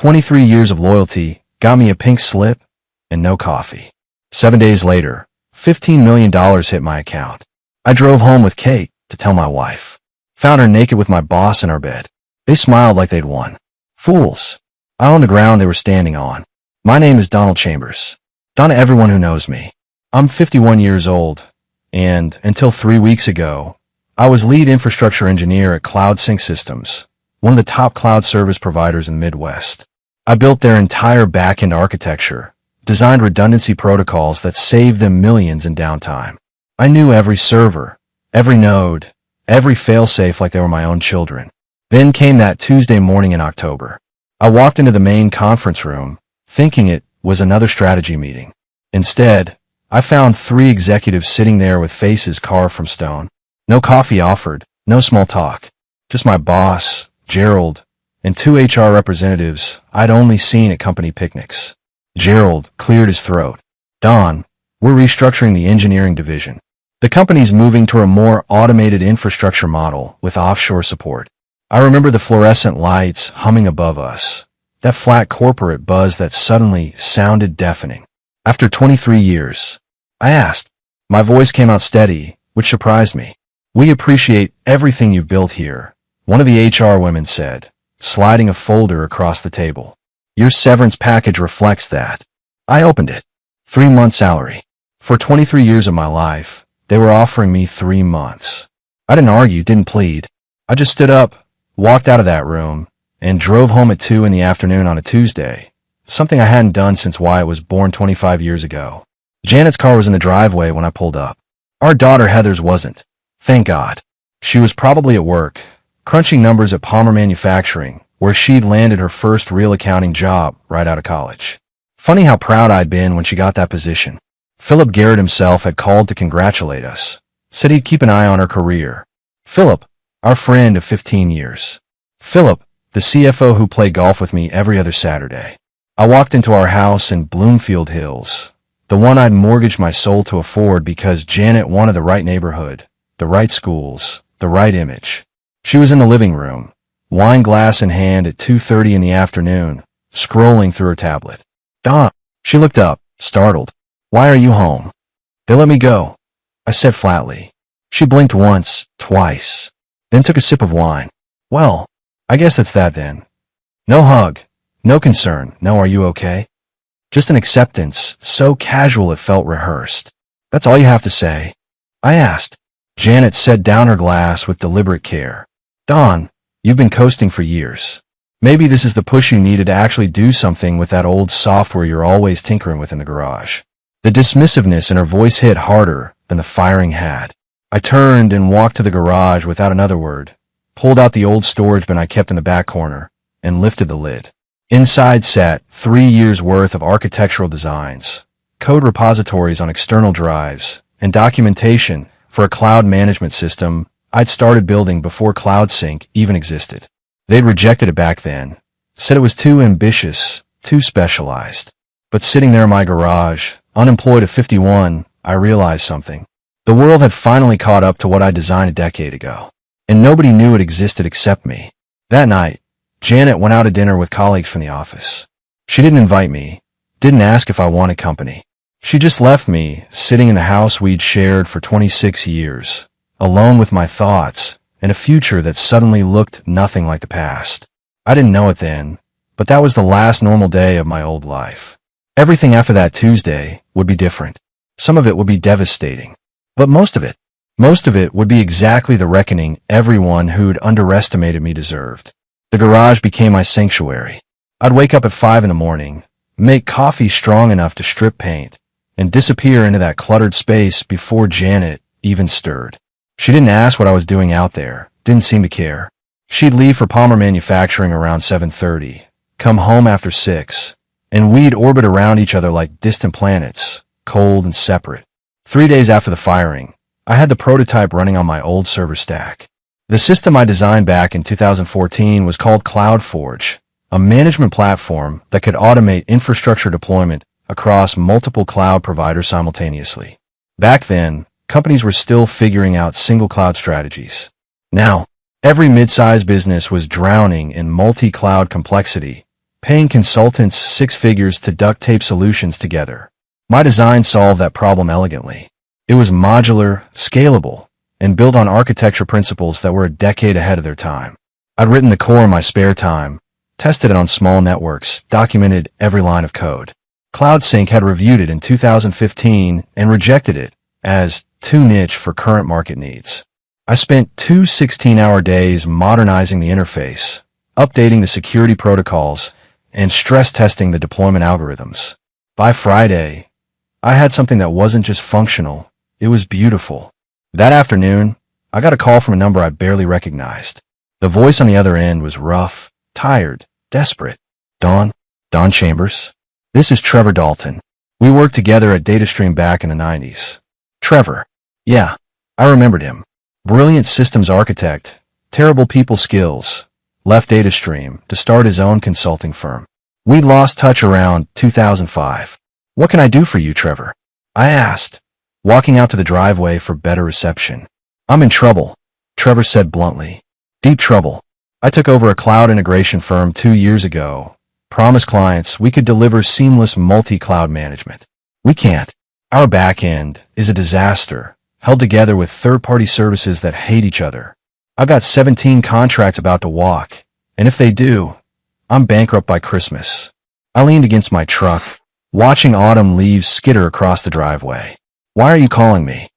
23 years of loyalty got me a pink slip and no coffee. 7 days later, $15 million hit my account. I drove home with Kate to tell my wife. Found her naked with my boss in our bed. They smiled like they'd won. Fools. I own the ground they were standing on. My name is Donald Chambers. Don to everyone who knows me. I'm 51 years old, and until 3 weeks ago, I was lead infrastructure engineer at Cloud Sync Systems, one of the top cloud service providers in the Midwest. I built their entire back-end architecture, designed redundancy protocols that saved them millions in downtime. I knew every server, every node, every failsafe like they were my own children. Then came that Tuesday morning in October. I walked into the main conference room, thinking it was another strategy meeting. Instead, I found 3 executives sitting there with faces carved from stone. No coffee offered, no small talk. Just my boss, Gerald, and 2 HR representatives I'd only seen at company picnics. Gerald cleared his throat. Don, we're restructuring the engineering division. The company's moving to a more automated infrastructure model with offshore support. I remember the fluorescent lights humming above us, that flat corporate buzz that suddenly sounded deafening. After 23 years, I asked. My voice came out steady, which surprised me. We appreciate everything you've built here, one of the HR women said, sliding a folder across the table. Your severance package reflects that. I opened it. 3 months salary. For 23 years of my life, they were offering me 3 months. I didn't argue, didn't plead. I just stood up, walked out of that room, and drove home at 2 in the afternoon on a Tuesday, something I hadn't done since Wyatt was born 25 years ago. Janet's car was in the driveway when I pulled up. Our daughter Heather's wasn't. Thank God. She was probably at work, crunching numbers at Palmer Manufacturing, where she'd landed her first real accounting job right out of college. Funny how proud I'd been when she got that position. Philip Garrett himself had called to congratulate us, said he'd keep an eye on her career. Philip, our friend of 15 years. Philip, the CFO who played golf with me every other Saturday. I walked into our house in Bloomfield Hills, the one I'd mortgaged my soul to afford because Janet wanted the right neighborhood, the right schools, the right image. She was in the living room, wine glass in hand at 2:30 in the afternoon, scrolling through her tablet. Don. She looked up, startled. Why are you home? They let me go, I said flatly. She blinked once, twice, then took a sip of wine. Well, I guess that's that then. No hug, no concern, no are you okay? Just an acceptance, so casual it felt rehearsed. That's all you have to say? I asked. Janet set down her glass with deliberate care. Don, you've been coasting for years. Maybe this is the push you needed to actually do something with that old software you're always tinkering with in the garage. The dismissiveness in her voice hit harder than the firing had. I turned and walked to the garage without another word, pulled out the old storage bin I kept in the back corner, and lifted the lid. Inside sat 3 years' worth of architectural designs, code repositories on external drives, and documentation for a cloud management system I'd started building before Cloud Sync even existed. They'd rejected it back then, said it was too ambitious, too specialized. But sitting there in my garage, unemployed at 51, I realized something. The world had finally caught up to what I designed a decade ago, and nobody knew it existed except me. That night, Janet went out to dinner with colleagues from the office. She didn't invite me, didn't ask if I wanted company. She just left me, sitting in the house we'd shared for 26 years, alone with my thoughts, and a future that suddenly looked nothing like the past. I didn't know it then, but that was the last normal day of my old life. Everything after that Tuesday would be different. Some of it would be devastating. But most of it would be exactly the reckoning everyone who'd underestimated me deserved. The garage became my sanctuary. I'd wake up at 5 in the morning, make coffee strong enough to strip paint, and disappear into that cluttered space before Janet even stirred. She didn't ask what I was doing out there, didn't seem to care. She'd leave for Palmer Manufacturing around 7:30, come home after 6, and we'd orbit around each other like distant planets, cold and separate. 3 days after the firing, I had the prototype running on my old server stack. The system I designed back in 2014 was called CloudForge, a management platform that could automate infrastructure deployment across multiple cloud providers simultaneously. Back then, companies were still figuring out single cloud strategies. Now, every mid-sized business was drowning in multi-cloud complexity, paying consultants six figures to duct tape solutions together. My design solved that problem elegantly. It was modular, scalable, and built on architecture principles that were a decade ahead of their time. I'd written the core in my spare time, tested it on small networks, documented every line of code. CloudSync had reviewed it in 2015 and rejected it as too niche for current market needs. I spent 2 16-hour days modernizing the interface, updating the security protocols, and stress testing the deployment algorithms. By Friday, I had something that wasn't just functional, it was beautiful. That afternoon, I got a call from a number I barely recognized. The voice on the other end was rough, tired, desperate. Don Chambers? This is Trevor Dalton. We worked together at DataStream back in the 90s. Trevor. Yeah, I remembered him. Brilliant systems architect, terrible people skills. Left DataStream to start his own consulting firm. We'd lost touch around 2005. What can I do for you, Trevor? I asked, walking out to the driveway for better reception. I'm in trouble, Trevor said bluntly. Deep trouble. I took over a cloud integration firm 2 years ago. Promised clients we could deliver seamless multi-cloud management. We can't. Our back end is a disaster, held together with third-party services that hate each other. I've got 17 contracts about to walk, and if they do, I'm bankrupt by Christmas. I leaned against my truck, watching autumn leaves skitter across the driveway. Why are you calling me?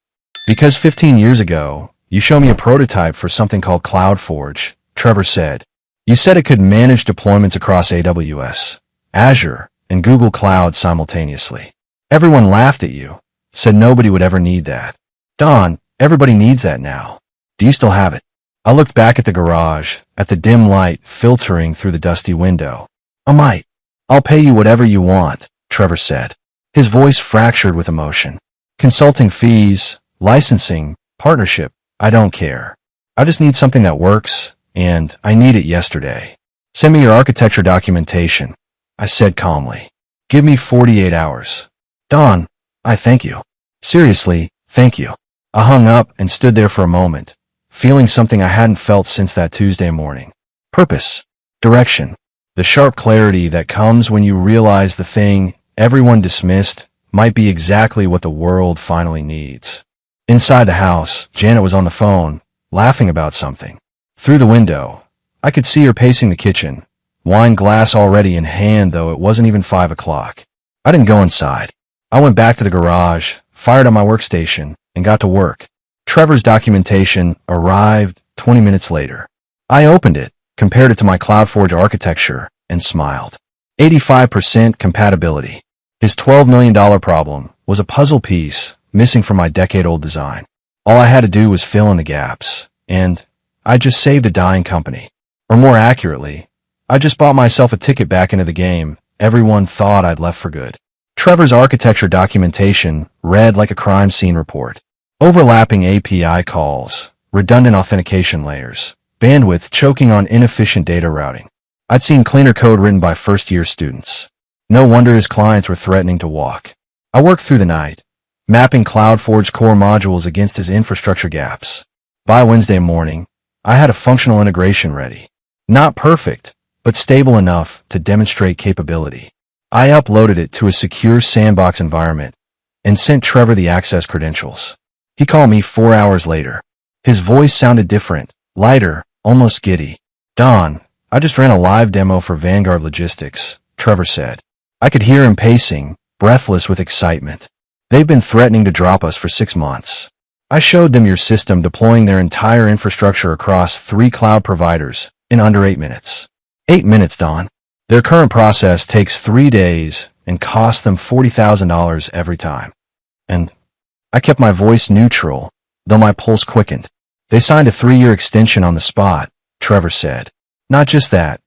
Because 15 years ago, you showed me a prototype for something called CloudForge, Trevor said. You said it could manage deployments across AWS, Azure, and Google Cloud simultaneously. Everyone laughed at you, said nobody would ever need that. Don, everybody needs that now. Do you still have it? I looked back at the garage, at the dim light filtering through the dusty window. I might. I'll pay you whatever you want, Trevor said. His voice fractured with emotion. Consulting fees, licensing, partnership, I don't care. I just need something that works, and I need it yesterday. Send me your architecture documentation, I said calmly. Give me 48 hours. Don, I thank you. Seriously, thank you. I hung up and stood there for a moment, feeling something I hadn't felt since that Tuesday morning. Purpose. Direction. The sharp clarity that comes when you realize the thing everyone dismissed might be exactly what the world finally needs. Inside the house, Janet was on the phone, laughing about something. Through the window, I could see her pacing the kitchen, wine glass already in hand, though it wasn't even 5 o'clock. I didn't go inside. I went back to the garage, fired on my workstation, and got to work. Trevor's documentation arrived 20 minutes later. I opened it, compared it to my CloudForge architecture, and smiled. 85% compatibility. His $12 million problem was a puzzle piece missing from my decade-old design. All I had to do was fill in the gaps, and I just saved a dying company. Or more accurately, I just bought myself a ticket back into the game everyone thought I'd left for good. Trevor's architecture documentation read like a crime scene report. Overlapping API calls, redundant authentication layers, bandwidth choking on inefficient data routing. I'd seen cleaner code written by first-year students. No wonder his clients were threatening to walk. I worked through the night, mapping CloudForge core modules against his infrastructure gaps. By Wednesday morning, I had a functional integration ready. Not perfect, but stable enough to demonstrate capability. I uploaded it to a secure sandbox environment and sent Trevor the access credentials. He called me 4 hours later. His voice sounded different, lighter, almost giddy. Don, I just ran a live demo for Vanguard Logistics, Trevor said. I could hear him pacing, breathless with excitement. They've been threatening to drop us for 6 months. I showed them your system deploying their entire infrastructure across 3 cloud providers in under 8 minutes. 8 minutes, Don. Their current process takes 3 days and costs them $40,000 every time. And I kept my voice neutral, though my pulse quickened. They signed a 3-year extension on the spot, Trevor said. Not just that,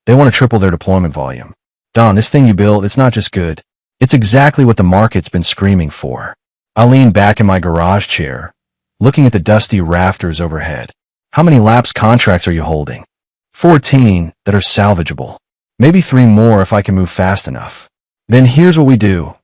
they want to triple their deployment volume. Don, this thing you built, it's not just good. It's exactly what the market's been screaming for. I leaned back in my garage chair, looking at the dusty rafters overhead. How many lapsed contracts are you holding? 14 that are salvageable. Maybe 3 more if I can move fast enough. Then here's what we do,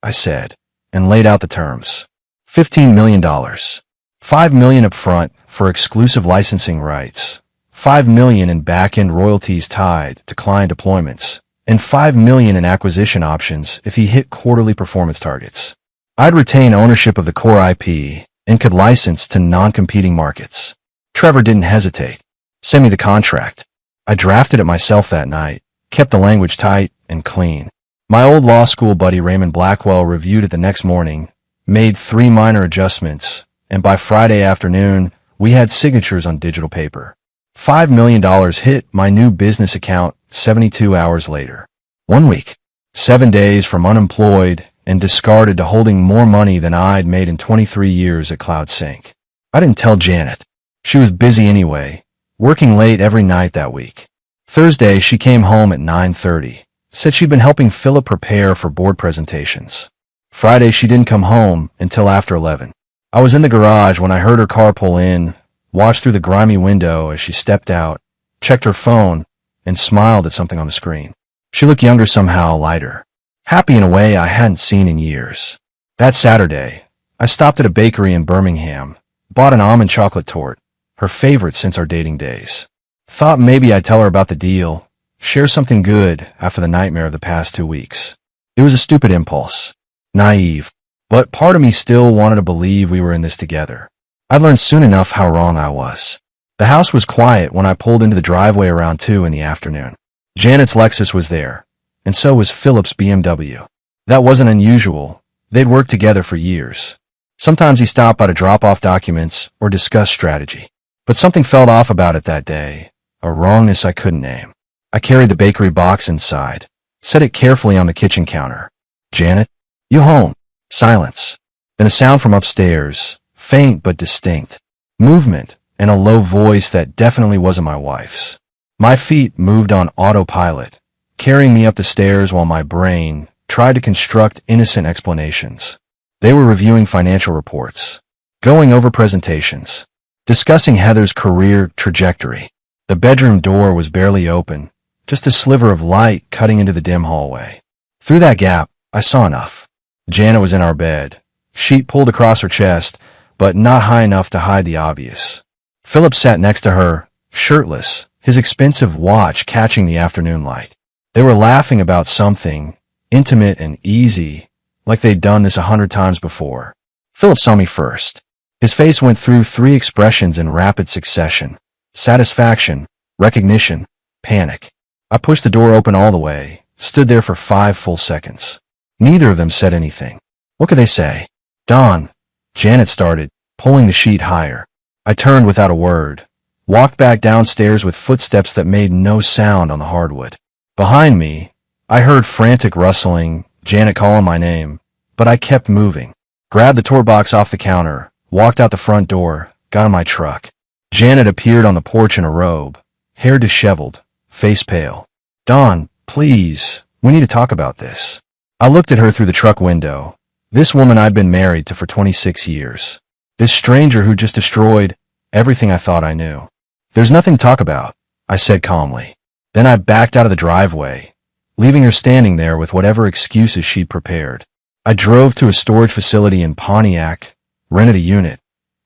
I said, and laid out the terms. $15 million. $5 million up front for exclusive licensing rights. $5 million in back-end royalties tied to client deployments, and $5 million in acquisition options if he hit quarterly performance targets. I'd retain ownership of the core IP and could license to non-competing markets. Trevor didn't hesitate. Send me the contract. I drafted it myself that night, kept the language tight and clean. My old law school buddy Raymond Blackwell reviewed it the next morning, made 3 minor adjustments, and by Friday afternoon, we had signatures on digital paper. $5 million hit my new business account 72 hours later. 1 week, 7 days from unemployed and discarded to holding more money than I'd made in 23 years at CloudSync. I didn't tell Janet. She was busy anyway, working late every night that week. Thursday, she came home at 9:30, said she'd been helping Philip prepare for board presentations. Friday, she didn't come home until after 11. I was in the garage when I heard her car pull in, watched through the grimy window as she stepped out, checked her phone, and smiled at something on the screen. She looked younger somehow, lighter. Happy in a way I hadn't seen in years. That Saturday, I stopped at a bakery in Birmingham, bought an almond chocolate torte, her favorite since our dating days. Thought maybe I'd tell her about the deal, share something good after the nightmare of the past 2 weeks. It was a stupid impulse. Naive. But part of me still wanted to believe we were in this together. I'd learned soon enough how wrong I was. The house was quiet when I pulled into the driveway around 2 in the afternoon. Janet's Lexus was there, and so was Philip's BMW. That wasn't unusual. They'd worked together for years. Sometimes he stopped by to drop off documents or discuss strategy. But something felt off about it that day, a wrongness I couldn't name. I carried the bakery box inside, set it carefully on the kitchen counter. Janet, you home? Silence. Then a sound from upstairs, faint but distinct. Movement, and a low voice that definitely wasn't my wife's. My feet moved on autopilot, carrying me up the stairs while my brain tried to construct innocent explanations. They were reviewing financial reports, going over presentations, discussing Heather's career trajectory. The bedroom door was barely open, just a sliver of light cutting into the dim hallway. Through that gap, I saw enough. Janet was in our bed, sheet pulled across her chest, but not high enough to hide the obvious. Philip sat next to her, shirtless, his expensive watch catching the afternoon light. They were laughing about something, intimate and easy, like they'd done this 100 times before. Philip saw me first. His face went through 3 expressions in rapid succession: satisfaction, recognition, panic. I pushed the door open all the way, stood there for 5 full seconds. Neither of them said anything. What could they say? Dawn, Janet started, pulling the sheet higher. I turned without a word, walked back downstairs with footsteps that made no sound on the hardwood. Behind me, I heard frantic rustling, Janet calling my name, but I kept moving. Grabbed the tour box off the counter, walked out the front door, got in my truck. Janet appeared on the porch in a robe, hair disheveled, face pale. Dawn, please, we need to talk about this. I looked at her through the truck window. This woman I'd been married to for 26 years. This stranger who just destroyed everything I thought I knew. There's nothing to talk about, I said calmly. Then I backed out of the driveway, leaving her standing there with whatever excuses she'd prepared. I drove to a storage facility in Pontiac, rented a unit,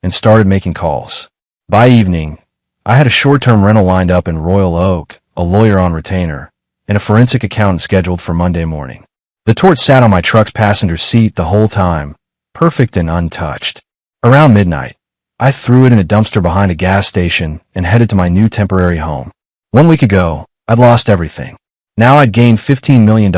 and started making calls. By evening, I had a short-term rental lined up in Royal Oak, a lawyer on retainer, and a forensic accountant scheduled for Monday morning. The torch sat on my truck's passenger seat the whole time, perfect and untouched. Around midnight, I threw it in a dumpster behind a gas station and headed to my new temporary home. 1 week ago, I'd lost everything. Now I'd gained $15 million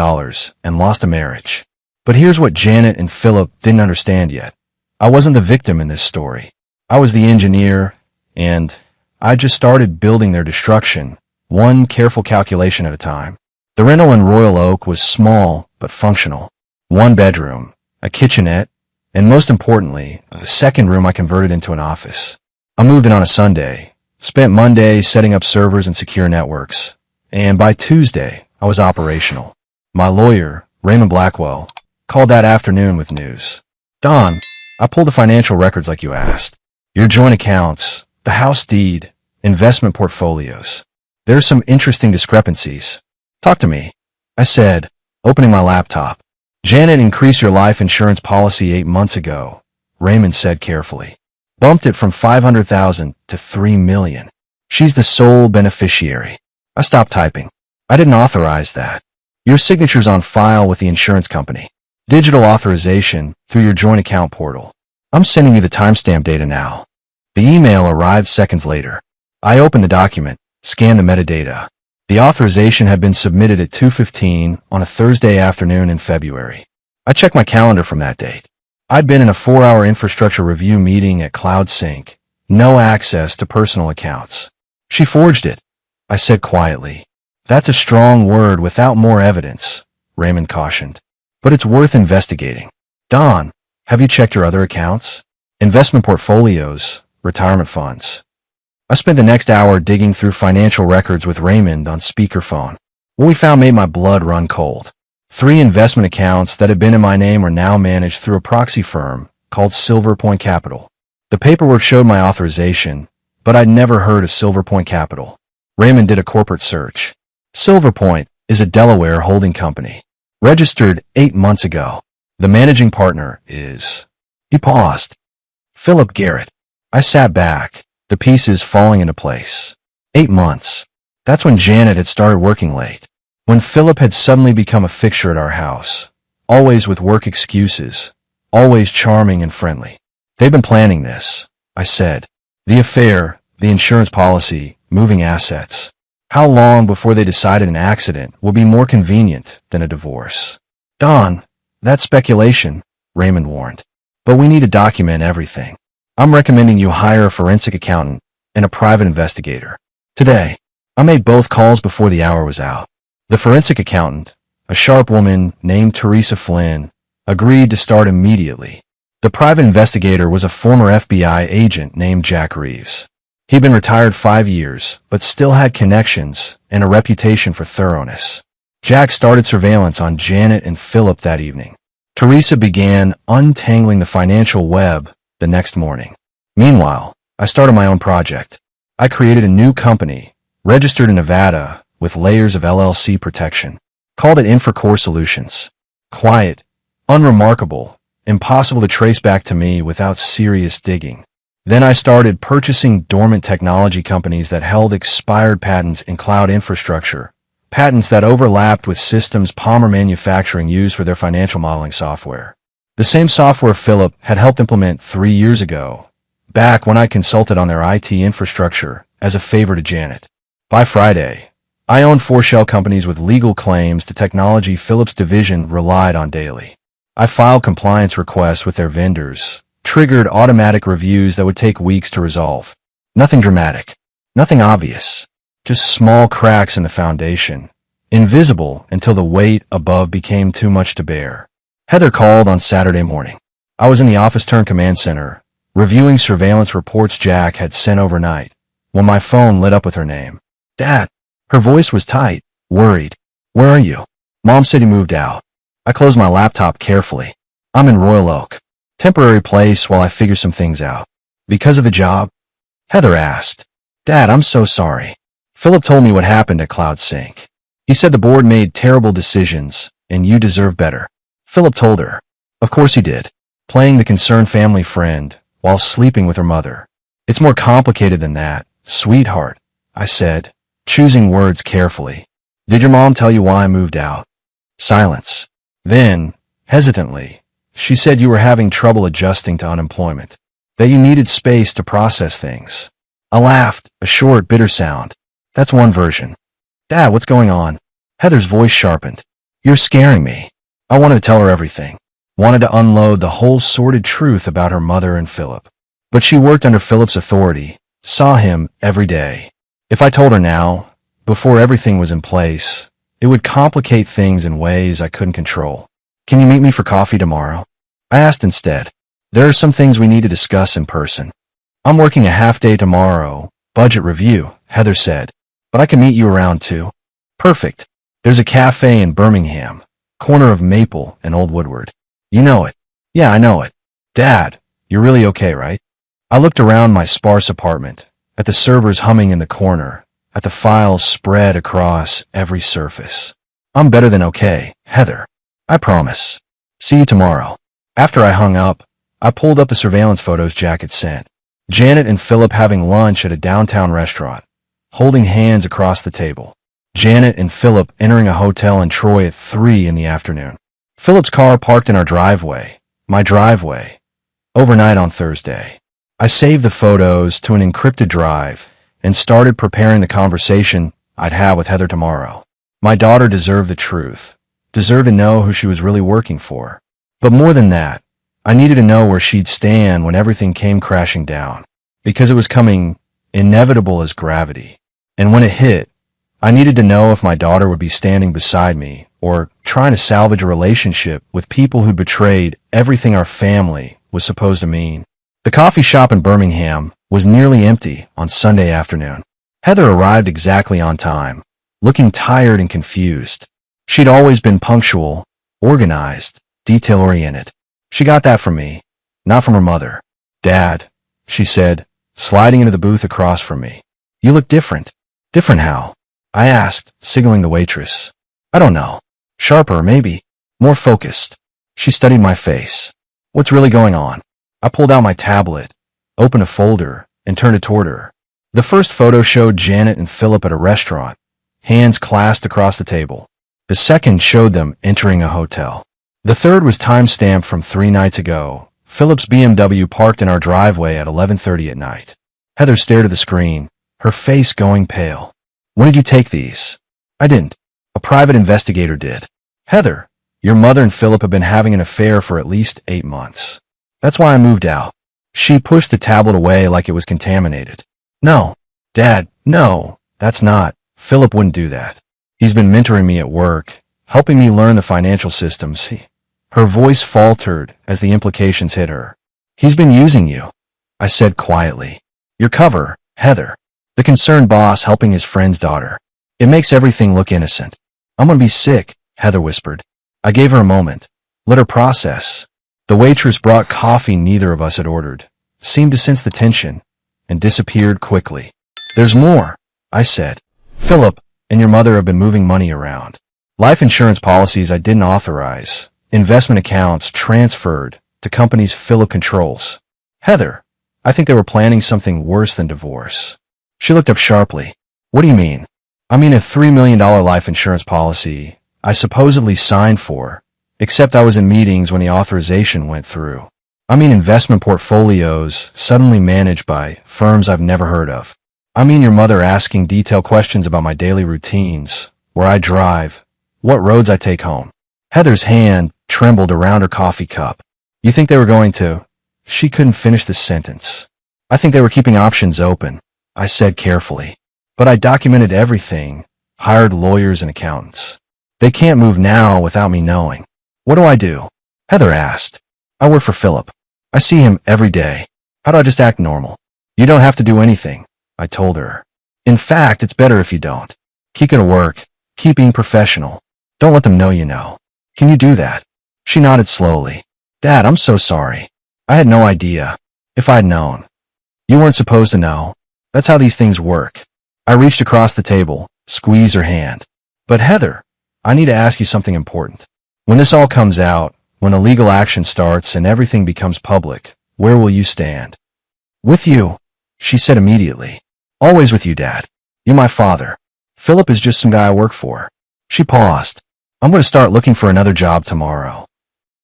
and lost a marriage. But here's what Janet and Philip didn't understand yet. I wasn't the victim in this story. I was the engineer, and I just started building their destruction, one careful calculation at a time. The rental in Royal Oak was small but functional. 1 bedroom, a kitchenette, and most importantly, a second room I converted into an office. I moved in on a Sunday, spent Monday setting up servers and secure networks, and by Tuesday, I was operational. My lawyer, Raymond Blackwell, called that afternoon with news. Don, I pulled the financial records like you asked. Your joint accounts, the house deed, investment portfolios. There are some interesting discrepancies. Talk to me, I said, opening my laptop. Janet increased your life insurance policy 8 months ago, Raymond said carefully. Bumped it from $500,000 to $3 million. She's the sole beneficiary. I stopped typing. I didn't authorize that. Your signature's on file with the insurance company. Digital authorization through your joint account portal. I'm sending you the timestamp data now. The email arrived seconds later. I opened the document, scanned the metadata. The authorization had been submitted at 2:15 on a Thursday afternoon in February. I checked my calendar from that date. I'd been in a 4-hour infrastructure review meeting at CloudSync. No access to personal accounts. She forged it, I said quietly. That's a strong word without more evidence, Raymond cautioned. But it's worth investigating. Don, have you checked your other accounts? Investment portfolios, retirement funds. I spent the next hour digging through financial records with Raymond on speakerphone. What we found made my blood run cold. 3 investment accounts that had been in my name are now managed through a proxy firm called Silver Point Capital. The paperwork showed my authorization, but I'd never heard of Silver Point Capital. Raymond did a corporate search. Silver Point is a Delaware holding company, registered 8 months ago. The managing partner is... He paused. Philip Garrett. I sat back, the pieces falling into place. 8 months. That's when Janet had started working late. When Philip had suddenly become a fixture at our house. Always with work excuses. Always charming and friendly. They've been planning this, I said. The affair, the insurance policy, moving assets. How long before they decided an accident will be more convenient than a divorce? Don, that's speculation, Raymond warned. But we need to document everything. I'm recommending you hire a forensic accountant and a private investigator. Today, I made both calls before the hour was out. The forensic accountant, a sharp woman named Teresa Flynn, agreed to start immediately. The private investigator was a former FBI agent named Jack Reeves. He'd been retired 5 years, but still had connections and a reputation for thoroughness. Jack started surveillance on Janet and Philip that evening. Teresa began untangling the financial web the next morning. Meanwhile, I started my own project. I created a new company, registered in Nevada, with layers of LLC protection. Called it Infracore Solutions. Quiet, unremarkable, impossible to trace back to me without serious digging. Then I started purchasing dormant technology companies that held expired patents in cloud infrastructure, patents that overlapped with systems Palmer Manufacturing used for their financial modeling software. The same software Philip had helped implement 3 years ago, back when I consulted on their IT infrastructure as a favor to Janet. By Friday, I owned 4 shell companies with legal claims to technology Philip's division relied on daily. I filed compliance requests with their vendors, triggered automatic reviews that would take weeks to resolve. Nothing dramatic, nothing obvious, just small cracks in the foundation, invisible until the weight above became too much to bear. Heather called on Saturday morning. I was in the office-turned-command center, reviewing surveillance reports Jack had sent overnight, when my phone lit up with her name. Dad. Her voice was tight, worried. Where are you? Mom said he moved out. I closed my laptop carefully. I'm in Royal Oak. Temporary place while I figure some things out. Because of the job? Heather asked. Dad, I'm so sorry. Philip told me what happened at CloudSync. He said the board made terrible decisions, and you deserve better. Philip told her. Of course he did. Playing the concerned family friend, while sleeping with her mother. It's more complicated than that, sweetheart, I said, choosing words carefully. Did your mom tell you why I moved out? Silence. Then, hesitantly, she said you were having trouble adjusting to unemployment, that you needed space to process things. I laughed, a short, bitter sound. That's one version. Dad, what's going on? Heather's voice sharpened. You're scaring me. I wanted to tell her everything. Wanted to unload the whole sordid truth about her mother and Philip. But she worked under Philip's authority, saw him every day. If I told her now, before everything was in place, it would complicate things in ways I couldn't control. Can you meet me for coffee tomorrow? I asked instead. There are some things we need to discuss in person. I'm working a half day tomorrow, budget review, Heather said. But I can meet you around 2. Perfect. There's a cafe in Birmingham, corner of Maple and Old Woodward. You know it. Yeah, I know it. Dad, you're really okay, right? I looked around my sparse apartment, at the servers humming in the corner, at the files spread across every surface. I'm better than okay, Heather. I promise. See you tomorrow. After I hung up, I pulled up the surveillance photos Jack had sent. Janet and Philip having lunch at a downtown restaurant, holding hands across the table. Janet and Philip entering a hotel in Troy at 3 in the afternoon. Philip's car parked in our driveway, my driveway, overnight on Thursday. I saved the photos to an encrypted drive and started preparing the conversation I'd have with Heather tomorrow. My daughter deserved the truth, deserved to know who she was really working for. But more than that, I needed to know where she'd stand when everything came crashing down, because it was coming inevitable as gravity. And when it hit, I needed to know if my daughter would be standing beside me or trying to salvage a relationship with people who betrayed everything our family was supposed to mean. The coffee shop in Birmingham was nearly empty on Sunday afternoon. Heather arrived exactly on time, looking tired and confused. She'd always been punctual, organized, detail-oriented. She got that from me, not from her mother. "Dad," she said, sliding into the booth across from me. "You look different." "Different how?" I asked, signaling the waitress. "I don't know. Sharper, maybe. More focused." She studied my face. "What's really going on?" I pulled out my tablet, opened a folder, and turned it toward her. The first photo showed Janet and Philip at a restaurant, hands clasped across the table. The second showed them entering a hotel. The third was time-stamped from 3 nights ago. Philip's BMW parked in our driveway at 11:30 at night. Heather stared at the screen, her face going pale. "When did you take these?" "I didn't. A private investigator did." "Heather, your mother and Philip have been having an affair for at least 8 months. That's why I moved out." She pushed the tablet away like it was contaminated. "No, Dad, no, that's not. Philip wouldn't do that. He's been mentoring me at work, helping me learn the financial systems." Her voice faltered as the implications hit her. "He's been using you," I said quietly. "Your cover, Heather." The concerned boss helping his friend's daughter. "It makes everything look innocent." "I'm gonna be sick," Heather whispered. I gave her a moment. Let her process. The waitress brought coffee neither of us had ordered, seemed to sense the tension, and disappeared quickly. "There's more," I said. "Philip and your mother have been moving money around. Life insurance policies I didn't authorize, investment accounts transferred to companies Philip controls. Heather, I think they were planning something worse than divorce." She looked up sharply. "What do you mean?" "I mean a $3 million life insurance policy I supposedly signed for, except I was in meetings when the authorization went through. I mean investment portfolios suddenly managed by firms I've never heard of. I mean your mother asking detailed questions about my daily routines, where I drive, what roads I take home." Heather's hand trembled around her coffee cup. "You think they were going to—" She couldn't finish the sentence. "I think they were keeping options open," I said carefully. "But I documented everything, hired lawyers and accountants. They can't move now without me knowing." "What do I do?" Heather asked. "I work for Philip. I see him every day. How do I just act normal?" "You don't have to do anything," I told her. "In fact, it's better if you don't. Keep going to work. Keep being professional. Don't let them know you know. Can you do that?" She nodded slowly. "Dad, I'm so sorry. I had no idea. If I'd known." "You weren't supposed to know. That's how these things work." I reached across the table, squeezed her hand. "But Heather, I need to ask you something important. When this all comes out, when the legal action starts and everything becomes public, where will you stand?" "With you," she said immediately. "Always with you, Dad. You're my father. Philip is just some guy I work for." She paused. "I'm going to start looking for another job tomorrow."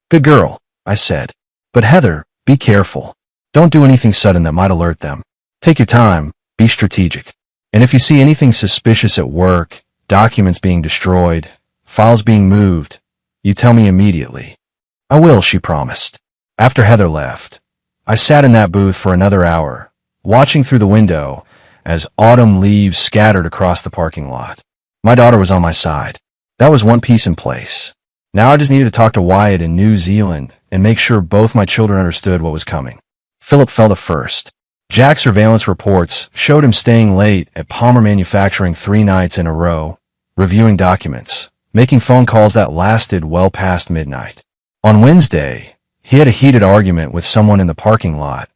"Good girl," I said. "But Heather, be careful. Don't do anything sudden that might alert them. Take your time, be strategic. And if you see anything suspicious at work, documents being destroyed, files being moved, you tell me immediately." "I will," she promised. After Heather left, I sat in that booth for another hour, watching through the window as autumn leaves scattered across the parking lot. My daughter was on my side. That was one piece in place. Now I just needed to talk to Wyatt in New Zealand and make sure both my children understood what was coming. Philip fell to first. Jack's surveillance reports showed him staying late at Palmer Manufacturing 3 nights in a row, reviewing documents, making phone calls that lasted well past midnight. On Wednesday, he had a heated argument with someone in the parking lot,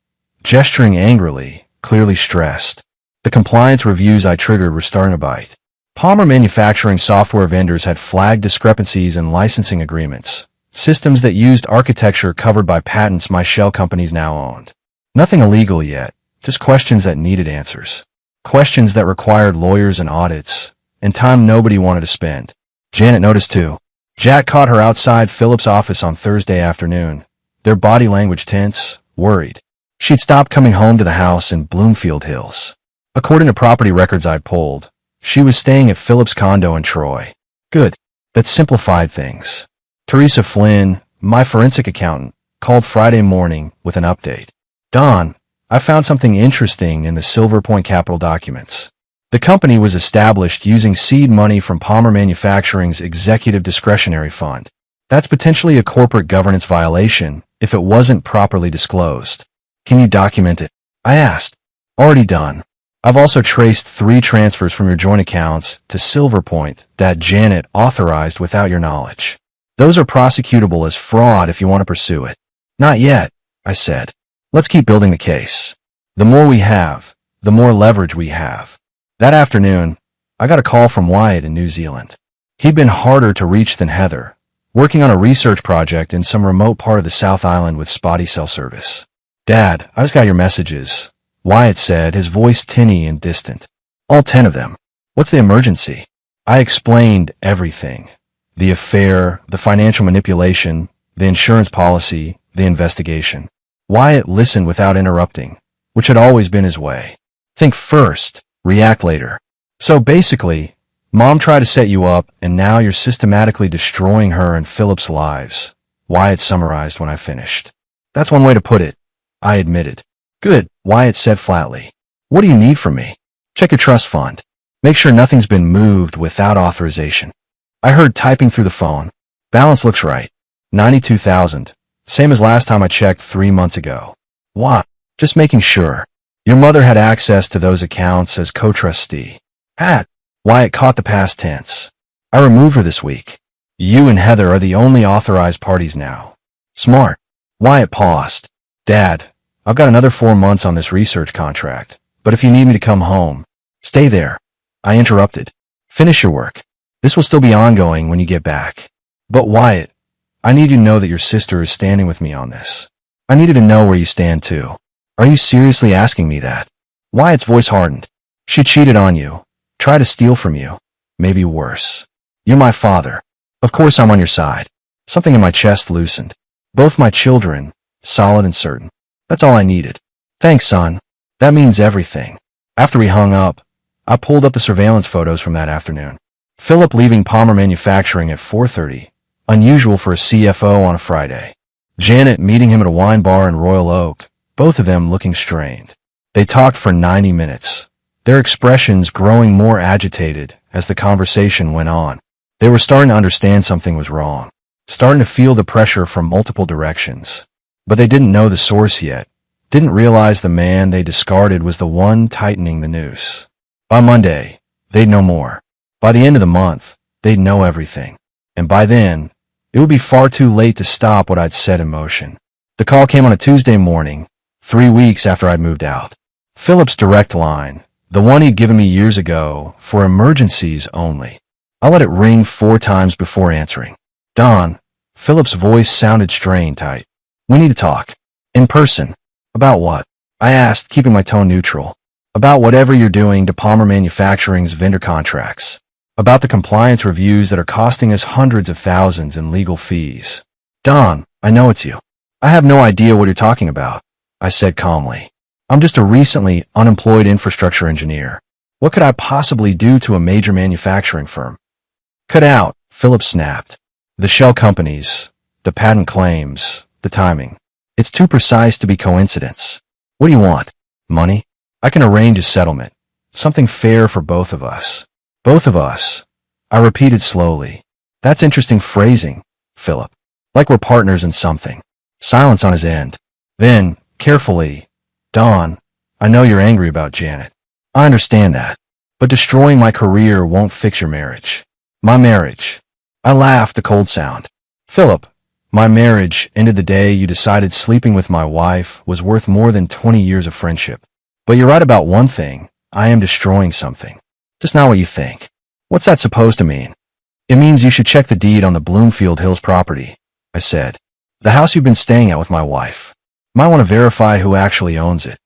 gesturing angrily, clearly stressed. The compliance reviews I triggered were starting to bite. Palmer Manufacturing software vendors had flagged discrepancies in licensing agreements, systems that used architecture covered by patents my shell companies now owned. Nothing illegal yet, just questions that needed answers. Questions that required lawyers and audits, and time nobody wanted to spend. Janet noticed too. Jack caught her outside Philip's office on Thursday afternoon, their body language tense, worried. She'd stopped coming home to the house in Bloomfield Hills. According to property records I'd pulled, she was staying at Philip's condo in Troy. Good. That simplified things. Teresa Flynn, my forensic accountant, called Friday morning with an update. Don, I found something interesting in the Silver Point Capital documents. The company was established using seed money from Palmer Manufacturing's Executive Discretionary Fund. That's potentially a corporate governance violation if it wasn't properly disclosed. Can you document it? I asked. Already done. I've also traced 3 transfers from your joint accounts to Silver Point that Janet authorized without your knowledge. Those are prosecutable as fraud if you want to pursue it. Not yet, I said. Let's keep building the case. The more we have, the more leverage we have. That afternoon, I got a call from Wyatt in New Zealand. He'd been harder to reach than Heather, working on a research project in some remote part of the South Island with spotty cell service. Dad, I just got your messages, Wyatt said, his voice tinny and distant. All 10 of them. What's the emergency? I explained everything. The affair, the financial manipulation, the insurance policy, the investigation. Wyatt listened without interrupting, which had always been his way. Think first, react later. So basically, Mom tried to set you up, and now you're systematically destroying her and Philip's lives, Wyatt summarized when I finished. That's one way to put it, I admitted. Good, Wyatt said flatly. What do you need from me? Check your trust fund. Make sure nothing's been moved without authorization. I heard typing through the phone. Balance looks right. 92,000. Same as last time I checked 3 months ago. Why? Just making sure. Your mother had access to those accounts as co-trustee. Had. Wyatt caught the past tense. I removed her this week. You and Heather are the only authorized parties now. Smart. Wyatt paused. Dad, I've got another 4 months on this research contract, but if you need me to come home, stay there. I interrupted. Finish your work. This will still be ongoing when you get back. But Wyatt, I need you to know that your sister is standing with me on this. I needed to know where you stand too. Are you seriously asking me that? Wyatt's voice hardened. She cheated on you. Tried to steal from you. Maybe worse. You're my father. Of course I'm on your side. Something in my chest loosened. Both my children, solid and certain. That's all I needed. Thanks, son. That means everything. After we hung up, I pulled up the surveillance photos from that afternoon. Philip leaving Palmer Manufacturing at 4:30. Unusual for a CFO on a Friday. Janet meeting him at a wine bar in Royal Oak, both of them looking strained. They talked for 90 minutes, their expressions growing more agitated as the conversation went on. They were starting to understand something was wrong, starting to feel the pressure from multiple directions. But they didn't know the source yet, didn't realize the man they discarded was the one tightening the noose. By Monday, they'd know more. By the end of the month, they'd know everything. And by then, it would be far too late to stop what I'd set in motion. The call came on a Tuesday morning, 3 weeks after I'd moved out. Philip's direct line, the one he'd given me years ago, for emergencies only. I let it ring 4 times before answering. Don, Philip's voice sounded strained tight. We need to talk. In person. About what? I asked, keeping my tone neutral. About whatever you're doing to Palmer Manufacturing's vendor contracts. About the compliance reviews that are costing us hundreds of thousands in legal fees. Don, I know it's you. I have no idea what you're talking about, I said calmly. I'm just a recently unemployed infrastructure engineer. What could I possibly do to a major manufacturing firm? Cut out, Philip snapped. The shell companies, the patent claims, the timing. It's too precise to be coincidence. What do you want? Money? I can arrange a settlement. Something fair for both of us. Both of us. I repeated slowly. That's interesting phrasing, Philip. Like we're partners in something. Silence on his end. Then, carefully, Don, I know you're angry about Janet. I understand that. But destroying my career won't fix your marriage. My marriage. I laughed, a cold sound. Philip, my marriage ended the day you decided sleeping with my wife was worth more than 20 years of friendship. But you're right about one thing. I am destroying something. Just not what you think. What's that supposed to mean? It means you should check the deed on the Bloomfield Hills property, I said. The house you've been staying at with my wife. Might want to verify who actually owns it.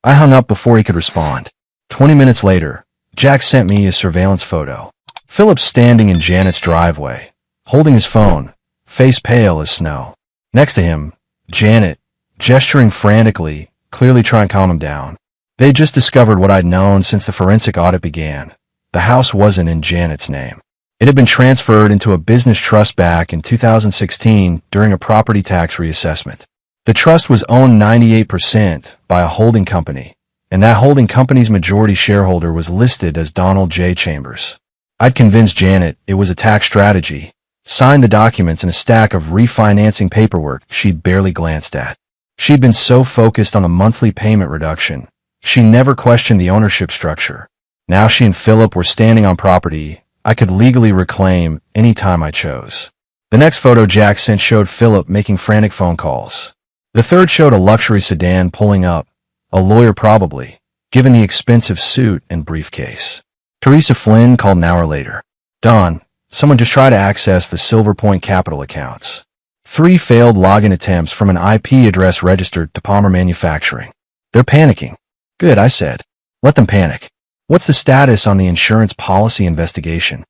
I hung up before he could respond. 20 minutes later, Jack sent me a surveillance photo. Philip's standing in Janet's driveway, holding his phone, face pale as snow. Next to him, Janet, gesturing frantically, clearly trying to calm him down. They just discovered what I'd known since the forensic audit began. The house wasn't in Janet's name. It had been transferred into a business trust back in 2016 during a property tax reassessment. The trust was owned 98% by a holding company, and that holding company's majority shareholder was listed as Donald J. Chambers. I'd convinced Janet it was a tax strategy, signed the documents in a stack of refinancing paperwork she'd barely glanced at. She'd been so focused on the monthly payment reduction, she never questioned the ownership structure. Now she and Philip were standing on property I could legally reclaim any time I chose. The next photo Jack sent showed Philip making frantic phone calls. The third showed a luxury sedan pulling up, a lawyer probably, given the expensive suit and briefcase. Teresa Flynn called an hour later. Don, someone just tried to access the Silver Point Capital accounts. 3 failed login attempts from an IP address registered to Palmer Manufacturing. They're panicking. Good, I said. Let them panic. What's the status on the insurance policy investigation?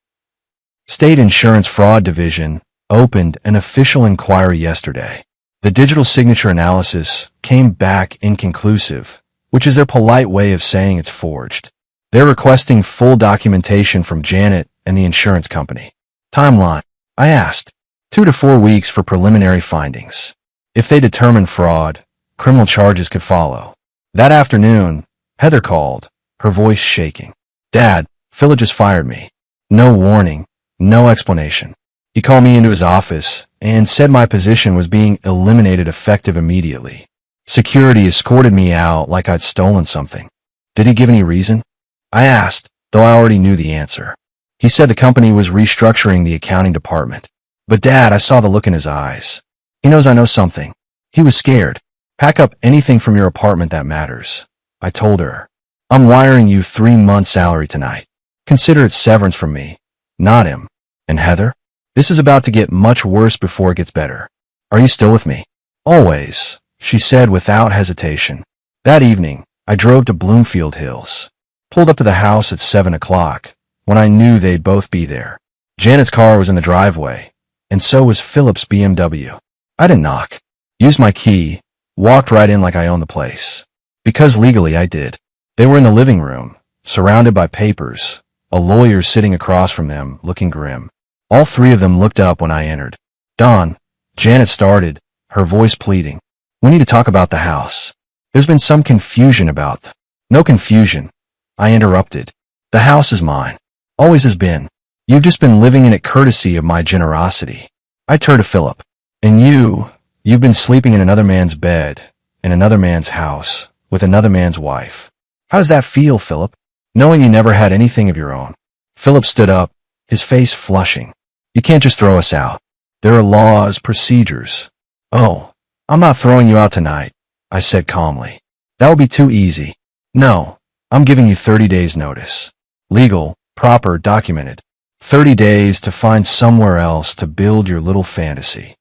State Insurance Fraud Division opened an official inquiry yesterday. The digital signature analysis came back inconclusive, which is their polite way of saying it's forged. They're requesting full documentation from Janet and the insurance company. Timeline, I asked. 2 to 4 weeks for preliminary findings. If they determine fraud, criminal charges could follow. That afternoon, Heather called, her voice shaking. Dad, Philip just fired me. No warning, no explanation. He called me into his office and said my position was being eliminated effective immediately. Security escorted me out like I'd stolen something. Did he give any reason? I asked, though I already knew the answer. He said the company was restructuring the accounting department. But Dad, I saw the look in his eyes. He knows I know something. He was scared. Pack up anything from your apartment that matters. I told her. I'm wiring you 3 months' salary tonight. Consider it severance from me, not him. And Heather? This is about to get much worse before it gets better. Are you still with me? Always, she said without hesitation. That evening, I drove to Bloomfield Hills. Pulled up to the house at 7 o'clock, when I knew they'd both be there. Janet's car was in the driveway, and so was Philip's BMW. I didn't knock. Used my key, walked right in like I owned the place. Because legally I did. They were in the living room, surrounded by papers, a lawyer sitting across from them, looking grim. All 3 of them looked up when I entered. Don, Janet started, her voice pleading. We need to talk about the house. There's been some confusion about... No confusion. I interrupted. The house is mine. Always has been. You've just been living in it courtesy of my generosity. I turned to Philip. And you've been sleeping in another man's bed, in another man's house, with another man's wife. How does that feel, Philip? Knowing you never had anything of your own. Philip stood up, his face flushing. You can't just throw us out. There are laws, procedures. Oh, I'm not throwing you out tonight, I said calmly. That would be too easy. No, I'm giving you 30 days notice. Legal, proper, documented. 30 days to find somewhere else to build your little fantasy.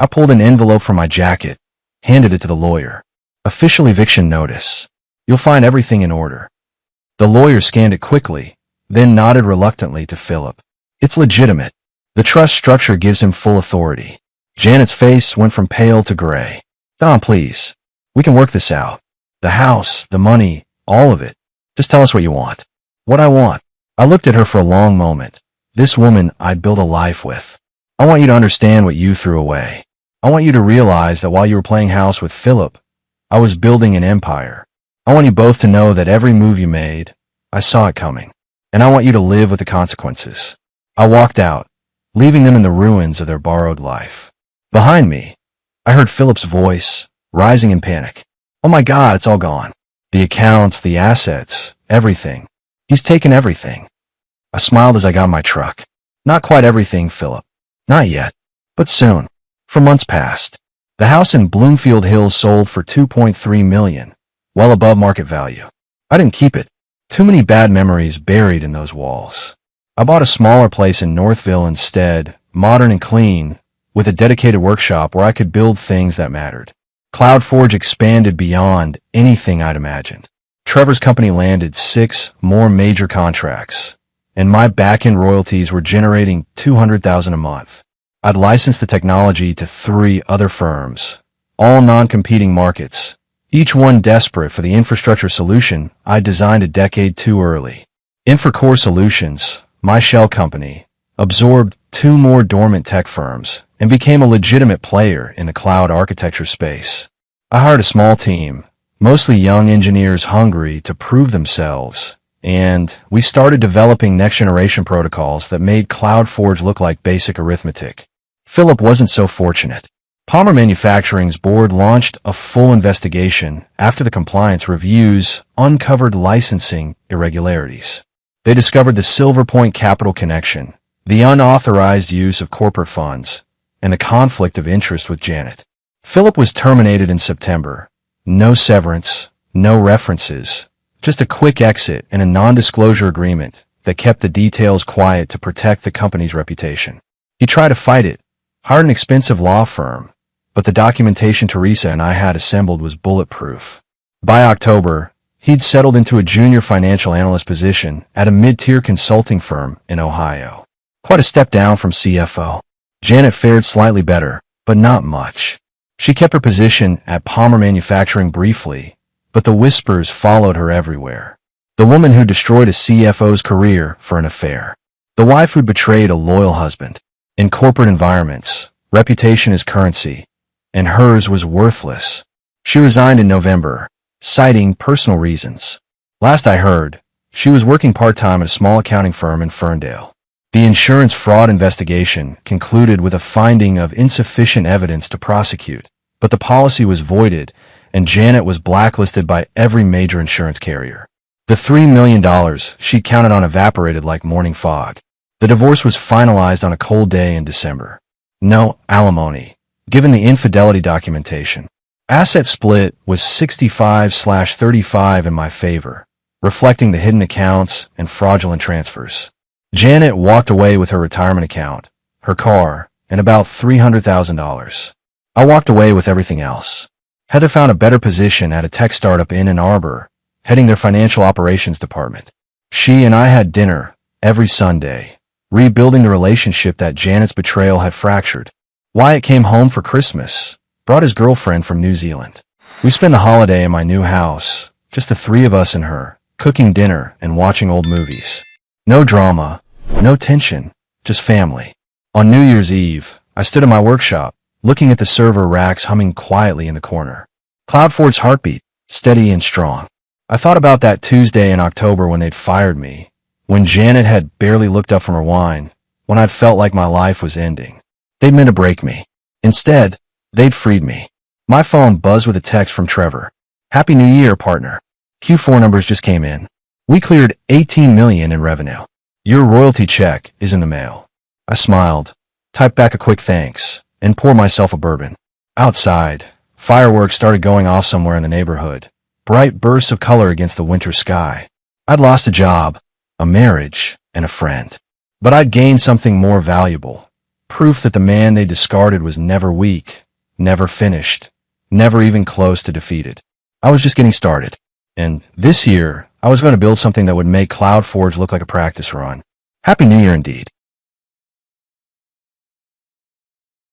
I pulled an envelope from my jacket, handed it to the lawyer. Official eviction notice. You'll find everything in order. The lawyer scanned it quickly, then nodded reluctantly to Philip. It's legitimate. The trust structure gives him full authority. Janet's face went from pale to gray. Don, please. We can work this out. The house, the money, all of it. Just tell us what you want. What I want. I looked at her for a long moment. This woman I'd built a life with. I want you to understand what you threw away. I want you to realize that while you were playing house with Philip, I was building an empire. I want you both to know that every move you made, I saw it coming. And I want you to live with the consequences. I walked out, leaving them in the ruins of their borrowed life. Behind me, I heard Philip's voice, rising in panic. Oh my God, it's all gone. The accounts, the assets, everything. He's taken everything. I smiled as I got in my truck. Not quite everything, Philip. Not yet. But soon. For months past. The house in Bloomfield Hills sold for $2.3 million, well above market value. I didn't keep it. Too many bad memories buried in those walls. I bought a smaller place in Northville instead, modern and clean, with a dedicated workshop where I could build things that mattered. CloudForge expanded beyond anything I'd imagined. Trevor's company landed 6 more major contracts, and my back-end royalties were generating $200,000 a month. I'd licensed the technology to 3 other firms, all non-competing markets, each one desperate for the infrastructure solution I designed a decade too early. Infracore Solutions, my shell company, absorbed 2 more dormant tech firms and became a legitimate player in the cloud architecture space. I hired a small team, mostly young engineers hungry to prove themselves, and we started developing next-generation protocols that made CloudForge look like basic arithmetic. Philip wasn't so fortunate. Palmer Manufacturing's board launched a full investigation after the compliance reviews uncovered licensing irregularities. They discovered the Silver Point Capital connection, the unauthorized use of corporate funds, and the conflict of interest with Janet. Philip was terminated in September. No severance, no references, just a quick exit and a non-disclosure agreement that kept the details quiet to protect the company's reputation. He tried to fight it, hired an expensive law firm, but the documentation Teresa and I had assembled was bulletproof. By October, he'd settled into a junior financial analyst position at a mid-tier consulting firm in Ohio. Quite a step down from CFO. Janet fared slightly better, but not much. She kept her position at Palmer Manufacturing briefly, but the whispers followed her everywhere. The woman who destroyed a CFO's career for an affair. The wife who betrayed a loyal husband. In corporate environments, reputation is currency, and hers was worthless. She resigned in November, citing personal reasons. Last I heard, she was working part-time at a small accounting firm in Ferndale. The insurance fraud investigation concluded with a finding of insufficient evidence to prosecute, but the policy was voided, and Janet was blacklisted by every major insurance carrier. The $3 million she counted on evaporated like morning fog. The divorce was finalized on a cold day in December. No alimony, given the infidelity documentation. Asset split was 65/35 in my favor, reflecting the hidden accounts and fraudulent transfers. Janet walked away with her retirement account, her car, and about $300,000. I walked away with everything else. Heather found a better position at a tech startup in Ann Arbor, heading their financial operations department. She and I had dinner every Sunday, rebuilding the relationship that Janet's betrayal had fractured. Wyatt came home for Christmas, brought his girlfriend from New Zealand. We spent the holiday in my new house, just the 3 of us and her, cooking dinner and watching old movies. No drama, no tension, just family. On New Year's Eve, I stood in my workshop, looking at the server racks humming quietly in the corner. CloudForge's heartbeat, steady and strong. I thought about that Tuesday in October when they'd fired me, when Janet had barely looked up from her wine, when I'd felt like my life was ending. They'd meant to break me. Instead, they'd freed me. My phone buzzed with a text from Trevor. Happy New Year, partner. Q4 numbers just came in. We cleared $18 million in revenue. Your royalty check is in the mail. I smiled, typed back a quick thanks, and poured myself a bourbon. Outside, fireworks started going off somewhere in the neighborhood. Bright bursts of color against the winter sky. I'd lost a job, a marriage, and a friend. But I'd gained something more valuable. Proof that the man they discarded was never weak, never finished, never even close to defeated. I was just getting started. And this year, I was going to build something that would make CloudForge look like a practice run. Happy New Year indeed.